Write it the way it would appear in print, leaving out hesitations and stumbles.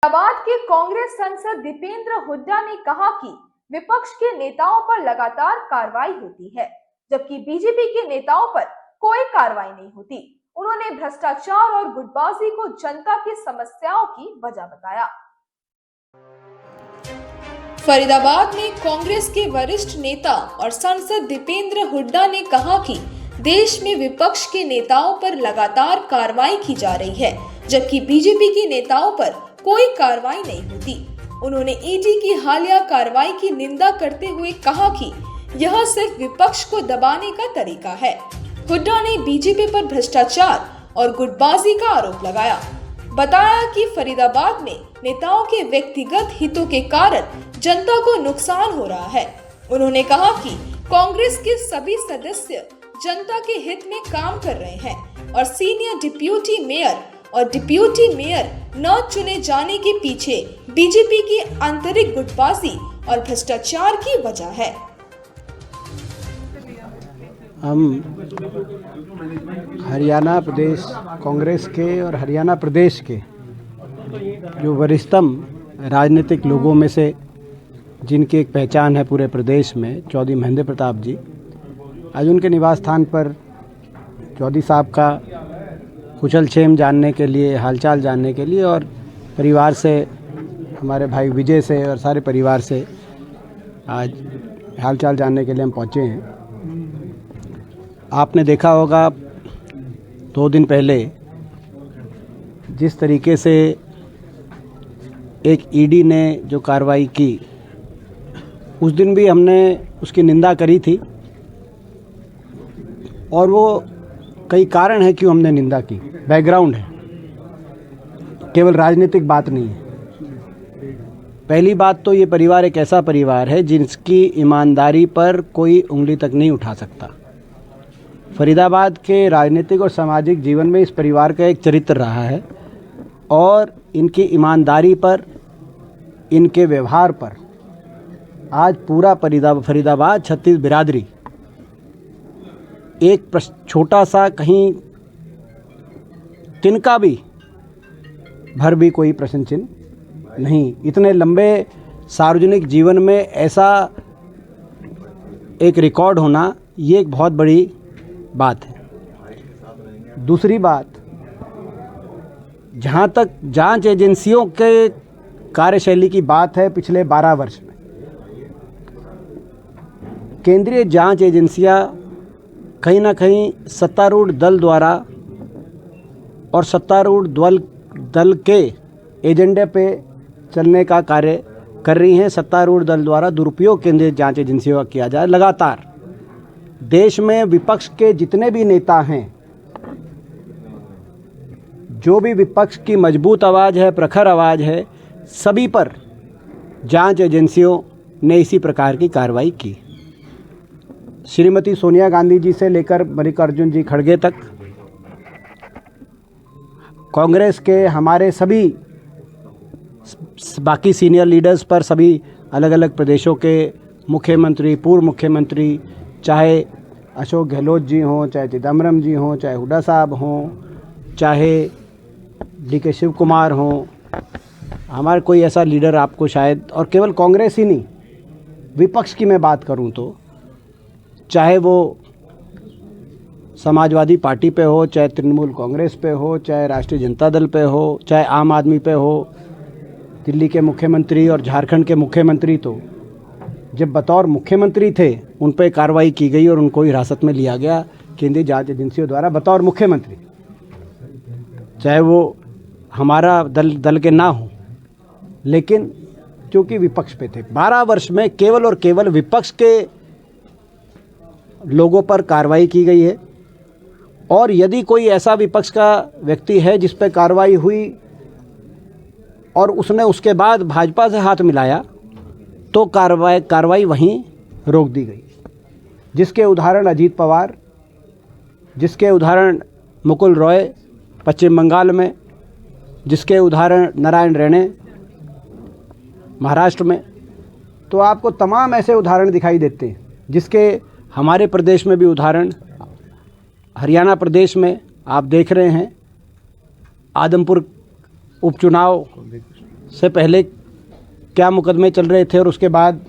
फरीदाबाद के कांग्रेस सांसद दीपेंद्र हुड्डा ने कहा कि विपक्ष के नेताओं पर लगातार कार्रवाई होती है, जबकि बीजेपी के नेताओं पर कोई कार्रवाई नहीं होती। उन्होंने भ्रष्टाचार और गुटबाजी को जनता की समस्याओं की वजह बताया। फरीदाबाद में कांग्रेस के वरिष्ठ नेता और सांसद दीपेंद्र हुड्डा ने कहा कि देश में विपक्ष के नेताओं पर लगातार कार्रवाई की जा रही है, जबकि बीजेपी के नेताओं पर कोई कार्रवाई नहीं होती। उन्होंने ईडी की हालिया कार्रवाई की निंदा करते हुए कहा कि यह सिर्फ विपक्ष को दबाने का तरीका है। हुड्डा ने बीजेपी पर भ्रष्टाचार और गुटबाजी का आरोप लगाया। बताया कि फरीदाबाद में नेताओं के व्यक्तिगत हितों के कारण जनता को नुकसान हो रहा है। उन्होंने कहा कि कांग्रेस के सभी सदस्य जनता के हित में काम कर रहे हैं और सीनियर डिप्यूटी मेयर और डिप्यूटी मेयर न चुने जाने के पीछे बीजेपी की आंतरिक गुटबाजी और भ्रष्टाचार की वजह है। हम हरियाणा प्रदेश कांग्रेस के और हरियाणा प्रदेश के जो वरिष्ठतम राजनीतिक लोगों में से जिनकी एक पहचान है पूरे प्रदेश में, चौधरी महेंद्र प्रताप जी, आज उनके निवास स्थान पर चौधरी साहब का कुशल क्षेम जानने के लिए, हालचाल जानने के लिए और परिवार से, हमारे भाई विजय से और सारे परिवार से आज हालचाल जानने के लिए हम पहुँचे हैं। आपने देखा होगा 2 दिन पहले जिस तरीके से एक ईडी ने जो कार्रवाई की, उस दिन भी हमने उसकी निंदा करी थी और वो कई कारण है क्यों हमने निंदा की, बैकग्राउंड है, केवल राजनीतिक बात नहीं है। पहली बात तो ये परिवार एक ऐसा परिवार है जिसकी ईमानदारी पर कोई उंगली तक नहीं उठा सकता। फरीदाबाद के राजनीतिक और सामाजिक जीवन में इस परिवार का एक चरित्र रहा है और इनकी ईमानदारी पर, इनके व्यवहार पर आज पूरा फरीदाबाद 36 बिरादरी एक छोटा सा कहीं तिनका भी भर भी कोई प्रश्न चिन्ह नहीं। इतने लंबे सार्वजनिक जीवन में ऐसा एक रिकॉर्ड होना, ये एक बहुत बड़ी बात है। दूसरी बात, जहाँ तक जांच एजेंसियों के कार्यशैली की बात है, पिछले 12 वर्ष में केंद्रीय जांच एजेंसियां कहीं ना कहीं सत्तारूढ़ दल द्वारा और सत्तारूढ़ दल के एजेंडे पे चलने का कार्य कर रही हैं। सत्तारूढ़ दल द्वारा दुरुपयोग केंद्रीय जांच एजेंसियों का किया जाए। लगातार देश में विपक्ष के जितने भी नेता हैं, जो भी विपक्ष की मजबूत आवाज़ है, प्रखर आवाज़ है, सभी पर जांच एजेंसियों ने इसी प्रकार की कार्रवाई की। श्रीमती सोनिया गांधी जी से लेकर मल्लिकार्जुन जी खड़गे तक, कांग्रेस के हमारे सभी बाकी सीनियर लीडर्स पर, सभी अलग अलग प्रदेशों के मुख्यमंत्री, पूर्व मुख्यमंत्री, चाहे अशोक गहलोत जी हों, चाहे चिदम्बरम जी हों, चाहे हुड्डा साहब हों, चाहे डीके शिव कुमार हों, हमारा कोई ऐसा लीडर आपको शायद, और केवल कांग्रेस ही नहीं, विपक्ष की मैं बात करूं तो चाहे वो समाजवादी पार्टी पे हो, चाहे तृणमूल कांग्रेस पे हो, चाहे राष्ट्रीय जनता दल पे हो, चाहे आम आदमी पे हो, दिल्ली के मुख्यमंत्री और झारखंड के मुख्यमंत्री तो जब बतौर मुख्यमंत्री थे उन पर कार्रवाई की गई और उनको हिरासत में लिया गया केंद्रीय जांच एजेंसियों द्वारा बतौर मुख्यमंत्री, चाहे वो हमारा दल के ना हो, लेकिन क्योंकि विपक्ष पे थे। 12 वर्ष में केवल और केवल विपक्ष के लोगों पर कार्रवाई की गई है और यदि कोई ऐसा विपक्ष का व्यक्ति है जिस पर कार्रवाई हुई और उसने उसके बाद भाजपा से हाथ मिलाया तो कार्रवाई वहीं रोक दी गई। जिसके उदाहरण अजीत पवार, जिसके उदाहरण मुकुल रॉय पश्चिम बंगाल में, जिसके उदाहरण नारायण राणे महाराष्ट्र में, तो आपको तमाम ऐसे उदाहरण दिखाई देते हैं। जिसके हमारे प्रदेश में भी उदाहरण, हरियाणा प्रदेश में आप देख रहे हैं, आदमपुर उपचुनाव से पहले क्या मुकदमे चल रहे थे और उसके बाद